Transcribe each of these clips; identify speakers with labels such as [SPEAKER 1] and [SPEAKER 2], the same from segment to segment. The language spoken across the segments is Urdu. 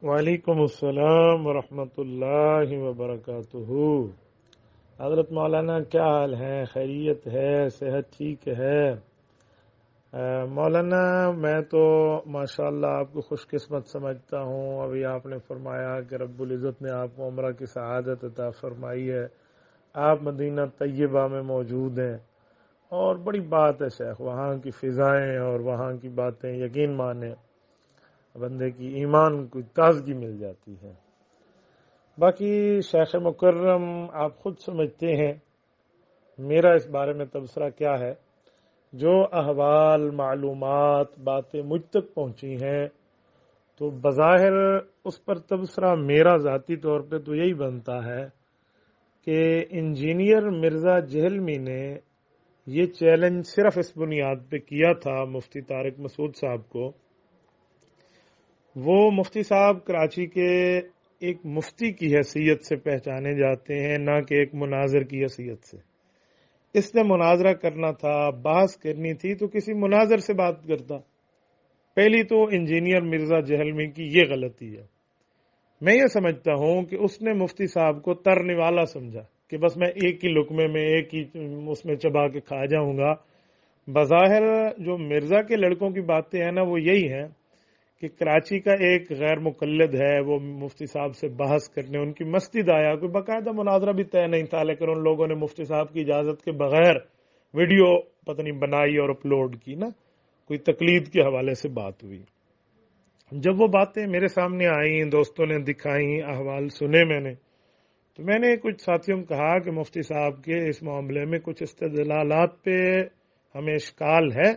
[SPEAKER 1] وعلیکم السلام ورحمۃ اللہ وبرکاتہ۔ حضرت مولانا کیا حال ہے؟ خیریت ہے؟ صحت ٹھیک ہے؟ مولانا میں تو ماشاءاللہ آپ کو خوش قسمت سمجھتا ہوں۔ ابھی آپ نے فرمایا کہ رب العزت نے آپ کو عمرہ کی سعادت عطا فرمائی ہے، آپ مدینہ طیبہ میں موجود ہیں، اور بڑی بات ہے شیخ، وہاں کی فضائیں اور وہاں کی باتیں یقین مانیں بندے کی ایمان کو تازگی مل جاتی ہے۔ باقی شیخ مکرم آپ خود سمجھتے ہیں میرا اس بارے میں تبصرہ کیا ہے۔ جو احوال، معلومات، باتیں مجھ تک پہنچی ہیں تو بظاہر اس پر تبصرہ میرا ذاتی طور پہ تو یہی بنتا ہے کہ انجینئر مرزا جہلمی نے یہ چیلنج صرف اس بنیاد پہ کیا تھا مفتی طارق مسعود صاحب کو۔ وہ مفتی صاحب کراچی کے ایک مفتی کی حیثیت سے پہچانے جاتے ہیں، نہ کہ ایک مناظر کی حیثیت سے۔ اس نے مناظرہ کرنا تھا، بحث کرنی تھی تو کسی مناظر سے بات کرتا۔ پہلی تو انجینئر مرزا جہلمی کی یہ غلطی ہے۔ میں یہ سمجھتا ہوں کہ اس نے مفتی صاحب کو ترنے والا سمجھا کہ بس میں ایک ہی لقمے میں ایک ہی اس میں چبا کے کھا جاؤں گا۔ بظاہر جو مرزا کے لڑکوں کی باتیں ہیں نا وہ یہی ہیں کہ کراچی کا ایک غیر مقلد ہے، وہ مفتی صاحب سے بحث کرنے ان کی مسجد آیا، کوئی باقاعدہ مناظرہ بھی طے نہیں تھا، لیکن ان لوگوں نے مفتی صاحب کی اجازت کے بغیر ویڈیو پتہ نہیں بنائی اور اپلوڈ کی نا، کوئی تقلید کے حوالے سے بات ہوئی۔ جب وہ باتیں میرے سامنے آئیں، دوستوں نے دکھائیں، احوال سنے میں نے، تو میں نے کچھ ساتھیوں کو کہا کہ مفتی صاحب کے اس معاملے میں کچھ استدلالات پہ ہمیں اشکال ہے،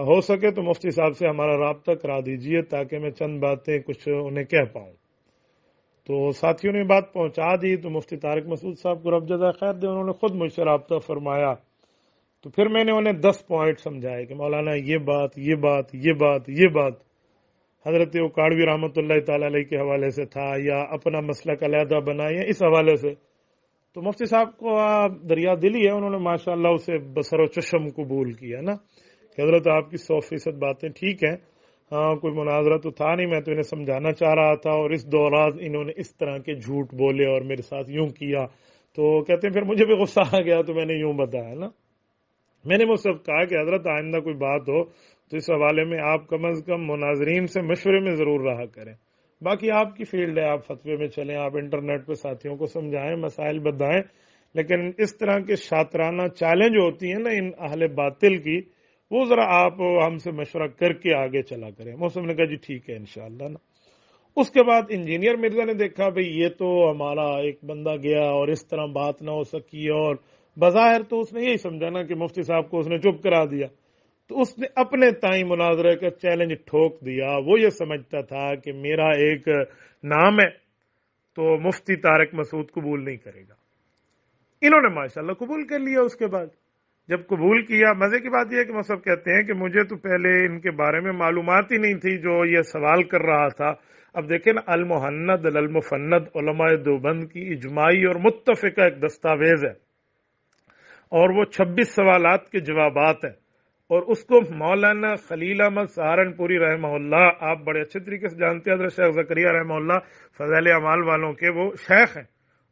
[SPEAKER 1] ہو سکے تو مفتی صاحب سے ہمارا رابطہ کرا دیجئے تاکہ میں چند باتیں کچھ انہیں کہہ پاؤں۔ تو ساتھیوں نے بات پہنچا دی تو مفتی طارق مسعود صاحب کو رب جزائے خیر دے، انہوں نے خود مجھ سے رابطہ فرمایا۔ تو پھر میں نے انہیں 10 پوائنٹ سمجھائے کہ مولانا یہ بات، یہ بات، یہ بات، یہ بات حضرت اوکاڑوی رحمۃ اللہ تعالی علیہ کے حوالے سے تھا، یا اپنا مسلک علیحدہ بنایا اس حوالے سے۔ تو مفتی صاحب کو دریا دلی ہے، انہوں نے ماشاءاللہ اسے بصر و چشم قبول کیا نا کہ حضرت آپ کی 100% باتیں ٹھیک ہیں، ہاں کوئی مناظرہ تو تھا نہیں، میں تو انہیں سمجھانا چاہ رہا تھا، اور اس دوران انہوں نے اس طرح کے جھوٹ بولے اور میرے ساتھ یوں کیا۔ تو کہتے ہیں پھر مجھے بھی غصہ آ گیا تو میں نے یوں بتایا نا۔ میں نے مجھ سے کہا کہ حضرت آئندہ کوئی بات ہو تو اس حوالے میں آپ کم از کم مناظرین سے مشورے میں ضرور رہا کریں، باقی آپ کی فیلڈ ہے، آپ فتوے میں چلیں، آپ انٹرنیٹ پہ ساتھیوں کو سمجھائیں، مسائل بتائیں، لیکن اس طرح کے شاطرانہ چیلنج ہوتی ہیں نا ان اہل باطل کی، وہ ذرا آپ ہم سے مشورہ کر کے آگے چلا کریں۔ موسم نے کہا جی ٹھیک ہے انشاءاللہ نا۔ اس کے بعد انجینئر مرزا نے دیکھا بھئی یہ تو ہمارا ایک بندہ گیا اور اس طرح بات نہ ہو سکی، اور بظاہر تو اس نے یہی سمجھا نا کہ مفتی صاحب کو اس نے چپ کرا دیا، تو اس نے اپنے تائیں مناظرے کا چیلنج ٹھوک دیا۔ وہ یہ سمجھتا تھا کہ میرا ایک نام ہے تو مفتی طارق مسعود قبول نہیں کرے گا۔ انہوں نے ماشاءاللہ قبول کر لیا۔ اس کے بعد جب قبول کیا، مزے کی بات یہ ہے کہ مصعب کہتے ہیں کہ مجھے تو پہلے ان کے بارے میں معلومات ہی نہیں تھی جو یہ سوال کر رہا تھا۔ اب دیکھیں نا، المحند المفند علماء دیوبند کی اجماعی اور متفقہ ایک دستاویز ہے، اور وہ 26 سوالات کے جوابات ہیں، اور اس کو مولانا خلیل احمد سہارنپوری رحمہ اللہ، آپ بڑے اچھے طریقے سے جانتے ہیں، حضرت شیخ زکریا رحمہ اللہ فضائل اعمال والوں کے وہ شیخ ہیں،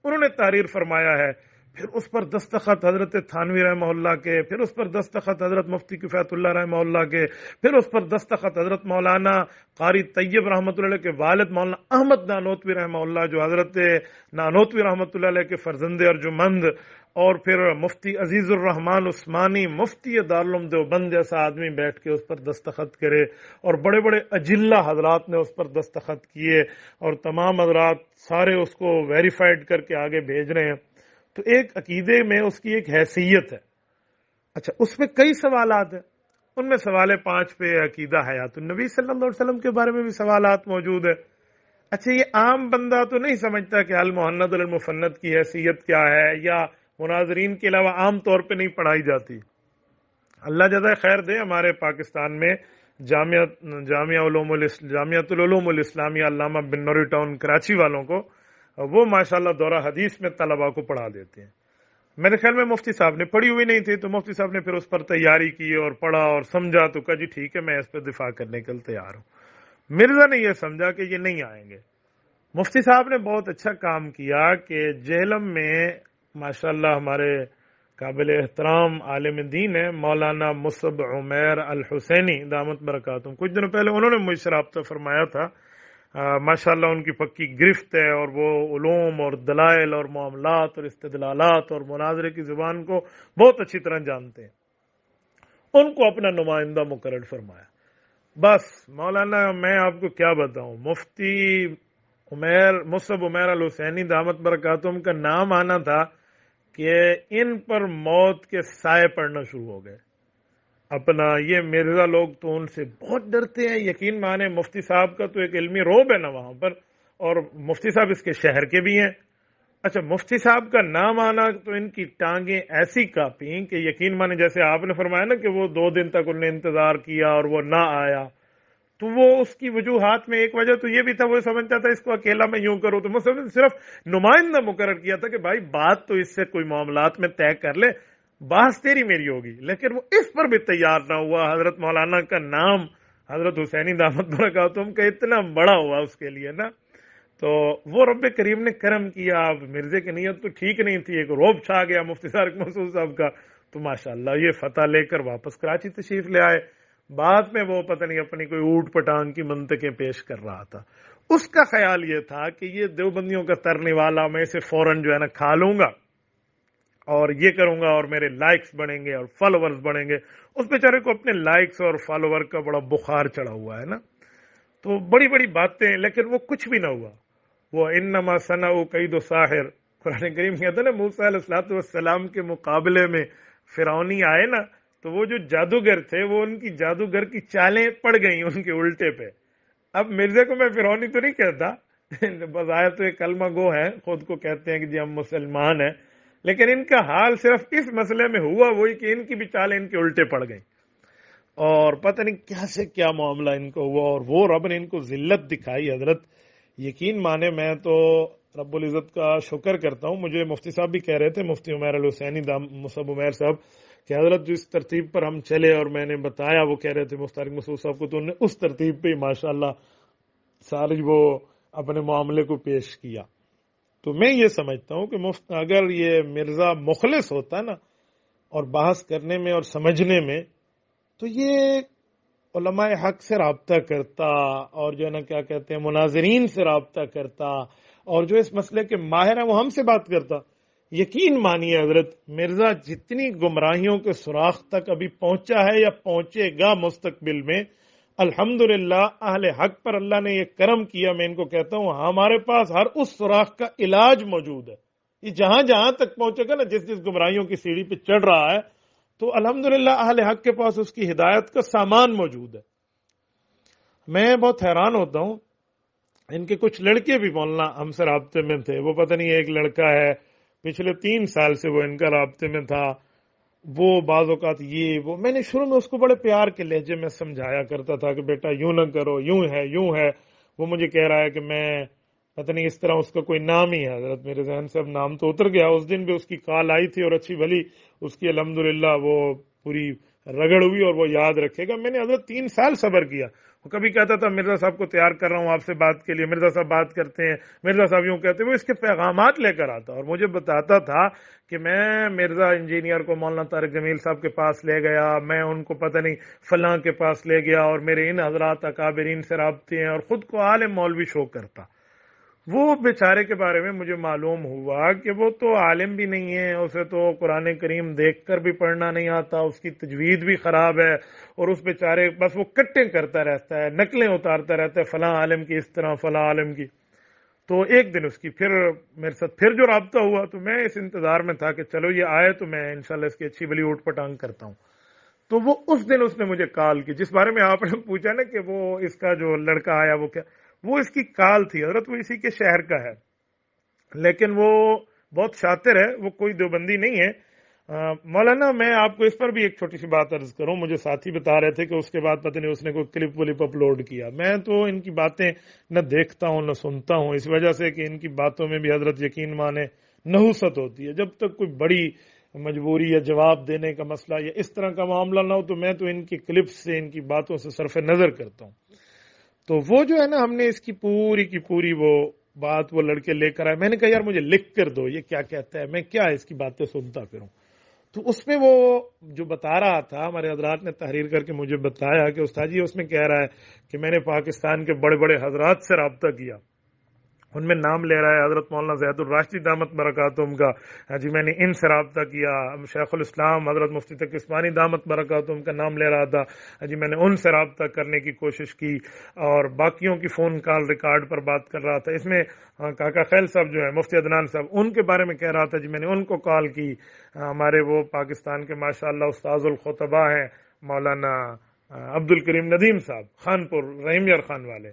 [SPEAKER 1] انہوں نے تحریر فرمایا ہے۔ پھر اس پر دستخط حضرت تھانوی رحمہ اللہ کے، پھر اس پر دستخط حضرت مفتی کفایت اللہ رحمہ اللہ کے، پھر اس پر دستخط حضرت مولانا قاری طیب رحمۃ اللہ علیہ کے والد مولانا احمد نانوتوی رحمہ اللہ، جو حضرت نانوتوی رحمۃ اللہ علیہ کے فرزند ارجمند، اور پھر مفتی عزیز الرحمان عثمانی مفتی دارالعلوم دیوبند جیسا آدمی بیٹھ کے اس پر دستخط کرے، اور بڑے بڑے اجلہ حضرات نے اس پر دستخط کیے، اور تمام حضرات سارے اس کو ویریفائڈ کر کے آگے بھیج رہے ہیں۔ تو ایک عقیدے میں اس کی ایک حیثیت ہے۔ اچھا، اس میں کئی سوالات ہیں، ان میں سوال 5 پہ عقیدہ حیات النبی صلی اللہ علیہ وسلم کے بارے میں بھی سوالات موجود ہے۔ اچھا، یہ عام بندہ تو نہیں سمجھتا کہ المحند المفند کی حیثیت کیا ہے، یا مناظرین کے علاوہ عام طور پہ نہیں پڑھائی جاتی۔ اللہ جزائے خیر دے، ہمارے پاکستان میں جامعۃ العلوم الاسلامیہ علامہ بن نوری ٹاؤن کراچی والوں کو، وہ ماشاءاللہ دورہ حدیث میں طلباء کو پڑھا دیتے ہیں۔ میرے خیال میں مفتی صاحب نے پڑھی ہوئی نہیں تھی، تو مفتی صاحب نے پھر اس پر تیاری کی اور پڑھا اور سمجھا، تو کہا جی ٹھیک ہے میں اس پہ دفاع کرنے کے لیے تیار ہوں۔ مرزا نے یہ سمجھا کہ یہ نہیں آئیں گے۔ مفتی صاحب نے بہت اچھا کام کیا کہ جہلم میں ماشاءاللہ ہمارے قابل احترام عالم دین ہے مولانا مصعب عمیر الحسینی دامت برکاتہم، کچھ دنوں پہلے انہوں نے مجھ سے رابطہ فرمایا تھا۔ ماشاءاللہ ان کی پکی گرفت ہے اور وہ علوم اور دلائل اور معاملات اور استدلالات اور مناظرے کی زبان کو بہت اچھی طرح جانتے ہیں۔ ان کو اپنا نمائندہ مقرر فرمایا۔ بس مولانا میں آپ کو کیا بتاؤں، مفتی مصعب عمیر الحسینی دامت برکاتہم کا نام آنا تھا کہ ان پر موت کے سائے پڑنا شروع ہو گئے۔ اپنا یہ مرزا لوگ تو ان سے بہت ڈرتے ہیں، یقین مانے مفتی صاحب کا تو ایک علمی روب ہے نا وہاں پر، اور مفتی صاحب اس کے شہر کے بھی ہیں۔ اچھا مفتی صاحب کا نام آنا تو ان کی ٹانگیں ایسی کاپیں کہ یقین مانے، جیسے آپ نے فرمایا نا کہ وہ 2 دن تک انہوں نے انتظار کیا اور وہ نہ آیا، تو وہ اس کی وجوہات میں ایک وجہ تو یہ بھی تھا، وہ سمجھتا تھا اس کو اکیلا میں یوں کروں، تو مسلم نے صرف نمائندہ مقرر کیا تھا کہ بھائی بات تو اس سے کوئی معاملات میں طے کر لے، بحث تیری میری ہوگی، لیکن وہ اس پر بھی تیار نہ ہوا۔ حضرت مولانا کا نام حضرت حسینی دامت برکاتہم کا اتنا بڑا ہوا اس کے لیے نا، تو وہ رب کریم نے کرم کیا۔ مرزے کی نیت تو ٹھیک نہیں تھی، ایک روب چھا گیا مفتی طارق مسعود صاحب کا، تو ماشاءاللہ یہ فتح لے کر واپس کراچی تشریف لے آئے۔ بعد میں وہ پتہ نہیں اپنی کوئی اوٹ پٹانگ کی منطقیں پیش کر رہا تھا۔ اس کا خیال یہ تھا کہ یہ دیوبندیوں کا ترنے والا، میں اسے فوراً جو ہے نا کھا لوں گا اور یہ کروں گا اور میرے لائکس بڑھیں گے اور فالوورز بڑھیں گے۔ اس بیچارے کو اپنے لائکس اور فالوور کا بڑا بخار چڑھا ہوا ہے نا، تو بڑی بڑی باتیں، لیکن وہ کچھ بھی نہ ہوا۔ وہ انما صنعوا کید ساحر، قرآن کریم کہتا ہے نا موسیٰ علیہ السلام کے مقابلے میں فرعونی آئے نا، تو وہ جو جادوگر تھے وہ ان کی جادوگر کی چالیں پڑ گئیں ان کے الٹے پہ۔ اب مرزا کو میں فرعونی تو نہیں کہتا، بظاہر تو ایک کلمہ گو ہے، خود کو کہتے ہیں کہ جی ہم مسلمان ہیں، لیکن ان کا حال صرف اس مسئلے میں ہوا وہی کہ ان کی بھی چالیں ان کے الٹے پڑ گئیں، اور پتہ نہیں کیا سے کیا معاملہ ان کو ہوا، اور وہ رب نے ان کو ذلت دکھائی۔ حضرت یقین مانے میں تو رب العزت کا شکر کرتا ہوں، مجھے مفتی صاحب بھی کہہ رہے تھے، مفتی عمیر الحسینی مصعب عمیر صاحب، کہ حضرت جو اس ترتیب پر ہم چلے اور میں نے بتایا، وہ کہہ رہے تھے مفتی طارق مسعود صاحب کو، تو انہوں نے اس ترتیب پہ ماشاءاللہ ساری وہ اپنے معاملے کو پیش کیا۔ تو میں یہ سمجھتا ہوں کہ اگر یہ مرزا مخلص ہوتا نا اور بحث کرنے میں اور سمجھنے میں، تو یہ علماء حق سے رابطہ کرتا اور جو ہے نا کیا کہتے ہیں مناظرین سے رابطہ کرتا، اور جو اس مسئلے کے ماہر ہیں وہ ہم سے بات کرتا۔ یقین مانیے حضرت مرزا جتنی گمراہیوں کے سراغ تک ابھی پہنچا ہے یا پہنچے گا مستقبل میں، الحمدللہ اہل حق پر اللہ نے یہ کرم کیا، میں ان کو کہتا ہوں ہمارے پاس ہر اس سوراخ کا علاج موجود ہے۔ یہ جہاں جہاں تک پہنچے گا نا، جس گمراہیوں کی سیڑھی پہ چڑھ رہا ہے، تو الحمدللہ اہل حق کے پاس اس کی ہدایت کا سامان موجود ہے۔ میں بہت حیران ہوتا ہوں، ان کے کچھ لڑکے بھی مولانا ہم سے رابطے میں تھے، وہ پتہ نہیں ایک لڑکا ہے پچھلے 3 سال سے وہ ان کا رابطے میں تھا، وہ بعض اوقات وہ میں نے شروع میں اس کو بڑے پیار کے لہجے میں سمجھایا کرتا تھا کہ بیٹا یوں نہ کرو، یوں ہے۔ وہ مجھے کہہ رہا ہے کہ میں پتہ نہیں اس طرح، اس کا کوئی نام ہی ہے، حضرت میرے ذہن سے اب نام تو اتر گیا، اس دن بھی اس کی کال آئی تھی اور اچھی بھلی اس کی الحمدللہ وہ پوری رگڑ ہوئی اور وہ یاد رکھے گا۔ میں نے حضرت 3 سال صبر کیا، وہ کبھی کہتا تھا مرزا صاحب کو تیار کر رہا ہوں آپ سے بات کے لیے، مرزا صاحب بات کرتے ہیں، مرزا صاحب یوں کہتے ہیں، وہ اس کے پیغامات لے کر آتا اور مجھے بتاتا تھا کہ میں مرزا انجینئر کو مولانا طارق جمیل صاحب کے پاس لے گیا، میں ان کو پتہ نہیں فلاں کے پاس لے گیا، اور میرے ان حضرات اکابرین سے رابطے ہیں، اور خود کو عالم مولوی شو کرتا۔ وہ بیچارے کے بارے میں مجھے معلوم ہوا کہ وہ تو عالم بھی نہیں ہے، اسے تو قرآن کریم دیکھ کر بھی پڑھنا نہیں آتا، اس کی تجوید بھی خراب ہے، اور اس بیچارے بس وہ کٹیں کرتا رہتا ہے، نقلیں اتارتا رہتا ہے، فلاں عالم کی اس طرح، فلاں عالم کی۔ تو ایک دن اس کی پھر میرے ساتھ پھر جو رابطہ ہوا، تو میں اس انتظار میں تھا کہ چلو یہ آئے تو میں انشاءاللہ اس کی اچھی بلی اوٹ پٹانگ کرتا ہوں۔ تو وہ اس دن اس نے مجھے کال کی، جس بارے میں آپ نے پوچھا نا کہ وہ اس کا جو لڑکا آیا وہ کیا، وہ اس کی کال تھی حضرت، وہ اسی کے شہر کا ہے، لیکن وہ بہت شاطر ہے، وہ کوئی دیوبندی نہیں ہے۔ مولانا میں آپ کو اس پر بھی ایک چھوٹی سی بات عرض کروں، مجھے ساتھی بتا رہے تھے کہ اس کے بعد پتہ نہیں اس نے کوئی کلپ ولپ اپلوڈ کیا، میں تو ان کی باتیں نہ دیکھتا ہوں نہ سنتا ہوں، اس وجہ سے کہ ان کی باتوں میں بھی حضرت یقین مانے نحوست ہوتی ہے، جب تک کوئی بڑی مجبوری یا جواب دینے کا مسئلہ یا اس طرح کا معاملہ نہ ہو تو میں تو ان کی کلپس سے، ان کی باتوں سے صرف نظر کرتا ہوں۔ تو وہ جو ہے نا ہم نے اس کی پوری وہ بات وہ لڑکے لے کر آئے. میں نے کہا یار مجھے لکھ کر دو یہ کیا کہتا ہے, میں کیا اس کی باتیں سنتا پھروں. تو اس میں وہ جو بتا رہا تھا, ہمارے حضرات نے تحریر کر کے مجھے بتایا کہ استاد جی اس میں کہہ رہا ہے کہ میں نے پاکستان کے بڑے بڑے حضرات سے رابطہ کیا, ان میں نام لے رہا ہے حضرت مولانا زید الراشدی دامت برکاتہم کا, جی میں نے ان سے رابطہ کیا, شیخ الاسلام حضرت مفتی تقی عثمانی دامت برکاتہم کا نام لے رہا تھا, جی میں نے ان سے رابطہ کرنے کی کوشش کی, اور باقیوں کی فون کال ریکارڈ پر بات کر رہا تھا. اس میں کاکا خیل صاحب جو ہیں مفتی عدنان صاحب, ان کے بارے میں کہہ رہا تھا, جی میں نے ان کو کال کی. ہمارے وہ پاکستان کے ماشاءاللہ استاذ الخطبہ ہیں مولانا عبد الکریم ندیم صاحب خانپور رحیم یار خان والے,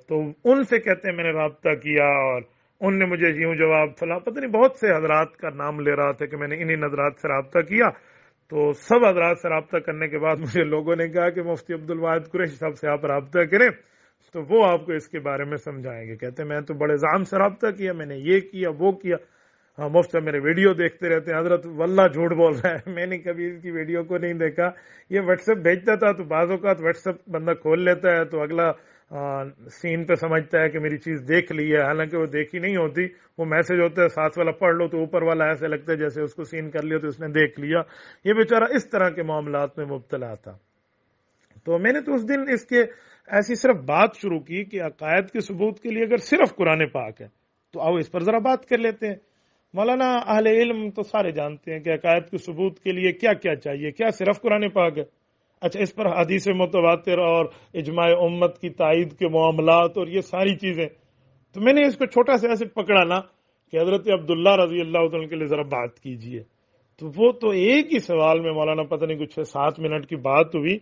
[SPEAKER 1] تو ان سے کہتے ہیں میں نے رابطہ کیا اور ان نے مجھے یوں جواب فلاں پتہ نہیں بہت سے حضرات کا نام لے رہا تھا کہ میں نے انہی حضرات سے رابطہ کیا. تو سب حضرات سے رابطہ کرنے کے بعد مجھے لوگوں نے کہا کہ مفتی عبد الواحد قریشی صاحب سے آپ رابطہ کریں تو وہ آپ کو اس کے بارے میں سمجھائیں گے. کہتے ہیں میں تو بڑے زام سے رابطہ کیا, میں نے یہ کیا وہ کیا. ہاں مفتی صاحب میرے ویڈیو دیکھتے رہتے ہیں. حضرت واللہ جھوٹ بول رہا ہے, میں نے کبھی اس کی ویڈیو کو نہیں دیکھا. یہ واٹس ایپ بھیجتا تھا تو بعض اوقات واٹس ایپ بندہ کھول لیتا ہے تو اگلا سین پہ سمجھتا ہے کہ میری چیز دیکھ لی ہے, حالانکہ وہ دیکھی نہیں ہوتی. وہ میسج ہوتا ہے ساتھ والا پڑھ لو تو اوپر والا ایسے لگتا ہے جیسے اس کو سین کر لیا تو اس نے دیکھ لیا. یہ بیچارہ اس طرح کے معاملات میں مبتلا تھا. تو میں نے تو اس دن اس کے ایسی صرف بات شروع کی کہ عقائد کے ثبوت کے لیے اگر صرف قرآن پاک ہے تو آؤ اس پر ذرا بات کر لیتے ہیں. مولانا اہل علم تو سارے جانتے ہیں کہ عقائد کے ثبوت کے لیے کیا کیا چاہیے, کیا صرف قرآن پاک ہے؟ اچھا اس پر حدیث متواتر اور اجماع امت کی تائید کے معاملات اور یہ ساری چیزیں. تو میں نے اس کو چھوٹا سا ایسے پکڑا نا کہ حضرت عبداللہ رضی اللہ عنہ کے لیے ذرا بات کیجئے. تو وہ تو ایک ہی سوال میں مولانا پتہ نہیں کچھ 7 منٹ کی بات ہوئی.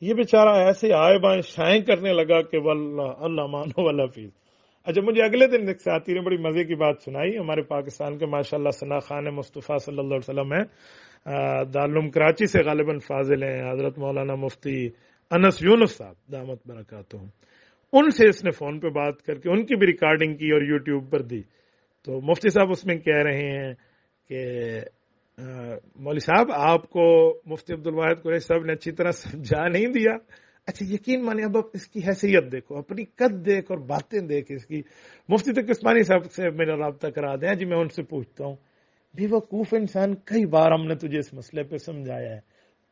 [SPEAKER 1] یہ بیچارہ ایسے آئے بائیں شائیں کرنے لگا کہ واللہ اللہ مانو واللہ فیض. اچھا مجھے اگلے دن ایک ساتھی نے بڑی مزے کی بات سنائی. ہمارے پاکستان کے ماشاءاللہ ثنا خان مصطفیٰ صلی اللہ علیہ وسلم ہیں, دارالعلوم کراچی سے غالباً فاضل ہیں, حضرت مولانا مفتی انس یونس صاحب دامت برکاتہم. ان سے اس نے فون پہ بات کر کے ان کی بھی ریکارڈنگ کی اور یوٹیوب پر دی. تو مفتی صاحب اس میں کہہ رہے ہیں کہ مولوی صاحب آپ کو مفتی عبد الواحد قریشی صاحب نے اچھی طرح سمجھا نہیں دیا. اچھا یقین مانے اب اس کی حیثیت دیکھو, اپنی قد دیکھ اور باتیں دیکھ اس کی. مفتی تقی عثمانی صاحب سے میرا رابطہ کرا دیں. جی میں ان سے پوچھتا ہوں, بے وقوف انسان کئی بار ہم نے تجھے اس مسئلے پہ سمجھایا ہے.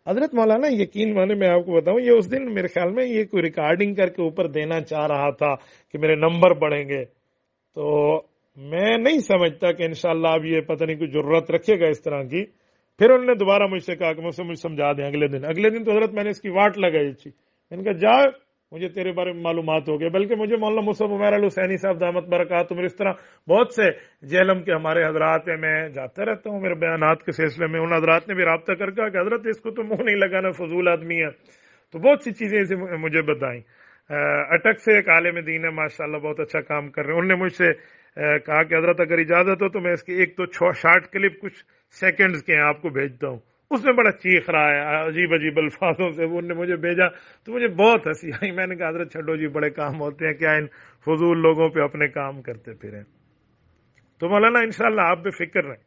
[SPEAKER 1] حضرت مولانا یقین مانے میں آپ کو بتاؤں یہ اس دن میرے خیال میں یہ کوئی ریکارڈنگ کر کے اوپر دینا چاہ رہا تھا کہ میرے نمبر بڑھیں گے. تو میں نہیں سمجھتا کہ انشاءاللہ اب یہ پتہ نہیں کوئی ضرورت رکھے گا اس طرح کی. پھر انہوں نے دوبارہ مجھ سے کہا کہ مجھے سمجھا دیں اگلے دن تو حضرت میں نے اس کی واٹ لگائی تھی. میں نے کہا جا مجھے تیرے بارے میں معلومات ہو گئی. بلکہ مجھے مولانا مصعب عمیر الحسینی صاحب دامت برکاتہم اس طرح بہت سے جہلم کے ہمارے حضرات ہیں, میں جاتا رہتا ہوں میرے بیانات کے سلسلے میں. ان حضرات نے بھی رابطہ کر کہا کہ حضرت اس کو تو منہ نہیں لگانا, فضول آدمی ہے. تو بہت سی چیزیں اسے مجھے بتائیں. اٹک سے ایک عالم دین ہے ماشاءاللہ, بہت اچھا کام کر رہے ہیں. انہوں نے مجھ سے کہا کہ حضرت اگر اجازت ہو تو میں اس کی ایک تو شارٹ کلپ کچھ سیکنڈز کے ہیں آپ کو بھیجتا ہوں. اس میں بڑا چیخ رہا ہے عجیب عجیب الفاظوں سے. وہ نے مجھے بھیجا تو مجھے بہت ہنسی آئی. میں نے کہا حضرت چھڈو جی, بڑے کام ہوتے ہیں, کیا ان فضول لوگوں پہ اپنے کام کرتے پھریں. تو مولانا انشاءاللہ آپ بے فکر رہیں.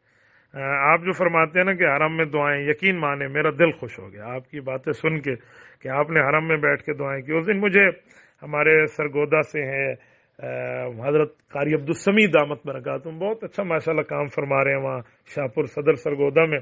[SPEAKER 1] آپ جو فرماتے ہیں نا کہ حرم میں دعائیں, یقین مانے میرا دل خوش ہو گیا آپ کی باتیں سن کے کہ آپ نے حرم میں بیٹھ کے دعائیں کی. اس دن مجھے ہمارے سرگودا سے ہیں حضرت قاری عبدالسمیع دامت برکاتہم, بہت اچھا ماشاءاللہ کام فرما رہے ہیں وہاں شاہپور صدر سرگودا میں.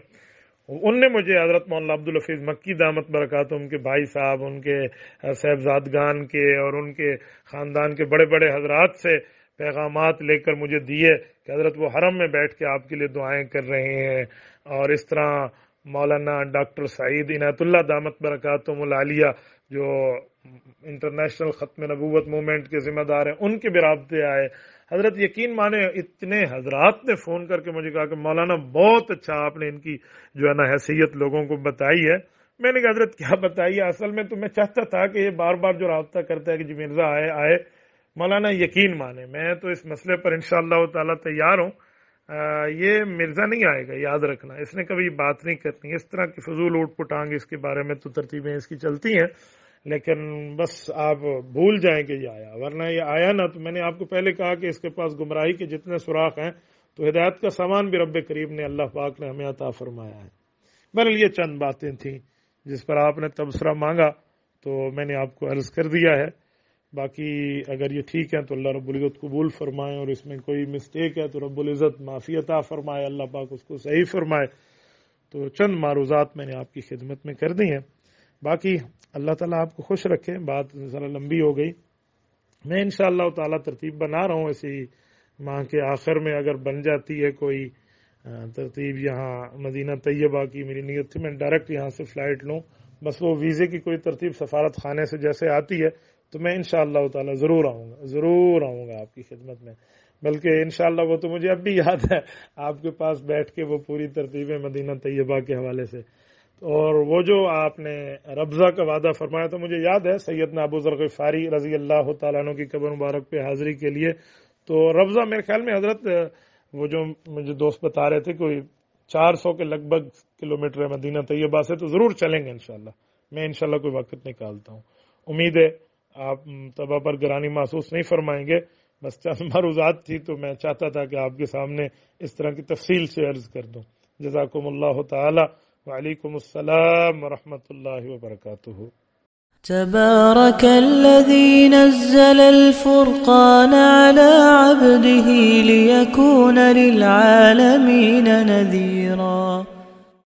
[SPEAKER 1] ان نے مجھے حضرت مولانا عبدالحفیظ مکی دامت برکاتہم کے بھائی صاحب, ان کے صاحبزادگان کے اور ان کے خاندان کے بڑے بڑے حضرات سے پیغامات لے کر مجھے دیے کہ حضرت وہ حرم میں بیٹھ کے آپ کے لیے دعائیں کر رہے ہیں. اور اس طرح مولانا ڈاکٹر سعید عنایت اللہ دامت برکاتہم العالیہ جو انٹرنیشنل ختم نبوت موومنٹ کے ذمہ دار ہیں, ان کے بھی رابطے آئے. حضرت یقین مانے اتنے حضرات نے فون کر کے مجھے کہا کہ مولانا بہت اچھا آپ نے ان کی جو ہے نا حیثیت لوگوں کو بتائی ہے. میں نے کہا حضرت کیا بتائی ہے, اصل میں تو میں چاہتا تھا کہ یہ بار بار جو رابطہ کرتا ہے کہ جی مرزا آئے. مولانا یقین مانے میں تو اس مسئلے پر انشاءاللہ تعالی تیار ہوں. یہ مرزا نہیں آئے گا, یاد رکھنا, اس نے کبھی بات نہیں کرنی. اس طرح کی فضول اوٹ پٹانگ اس کے بارے میں تو ترتیبیں اس کی چلتی ہیں, لیکن بس آپ بھول جائیں کہ یہ آیا, ورنہ یہ آیا نا. تو میں نے آپ کو پہلے کہا کہ اس کے پاس گمراہی کے جتنے سوراخ ہیں تو ہدایت کا سامان بھی رب کریم نے اللہ پاک نے ہمیں عطا فرمایا ہے. بہرحال یہ چند باتیں تھیں جس پر آپ نے تبصرہ مانگا تو میں نے آپ کو عرض کر دیا ہے. باقی اگر یہ ٹھیک ہے تو اللہ رب العزت قبول فرمائے، اور اس میں کوئی مسٹیک ہے تو رب العزت معافی عطا فرمائے، اللہ پاک اس کو صحیح فرمائے۔ تو چند معروضات میں نے آپ کی خدمت میں کر دی ہیں، باقی اللہ تعالیٰ آپ کو خوش رکھے۔ بات ذرا لمبی ہو گئی، میں انشاءاللہ تعالیٰ ترتیب بنا رہا ہوں، اسی ماہ کے آخر میں اگر بن جاتی ہے کوئی ترتیب یہاں مدینہ طیبہ کی، میری نیت تھی میں ڈائریکٹ یہاں سے فلائٹ لوں، بس وہ ویزے کی کوئی ترتیب سفارت خانے سے جیسے آتی ہے تو میں انشاءاللہ تعالیٰ ضرور آؤں گا آپ کی خدمت میں، بلکہ انشاءاللہ وہ تو مجھے اب بھی یاد ہے آپ کے پاس بیٹھ کے وہ پوری ترتیبیں مدینہ طیبہ کے حوالے سے، اور وہ جو آپ نے ربضہ کا وعدہ فرمایا تو مجھے یاد ہے سیدنا ابو ذر غفاری رضی اللہ تعالیٰ عنہ کی قبر مبارک پہ حاضری کے لیے، تو ربضہ میرے خیال میں حضرت وہ جو مجھے دوست بتا رہے تھے کوئی 400 کے لگ بھگ کلومیٹر ہے مدینہ طیبہ سے، تو ضرور چلیں گے انشاءاللہ، میں انشاءاللہ کوئی وقت نکالتا ہوں۔ امید ہے آپ طبع پر گرانی محسوس نہیں فرمائیں گے، بس چند معروضات تھی تو میں چاہتا تھا کہ آپ کے سامنے اس طرح کی تفصیل سے عرض کر دوں۔ جزاکم اللہ تعالی، وعلیکم السلام ورحمۃ اللہ وبرکاتہ۔
[SPEAKER 2] تبارك الذي نزل الفرقان على عبده ليكون للعالمين نذيرا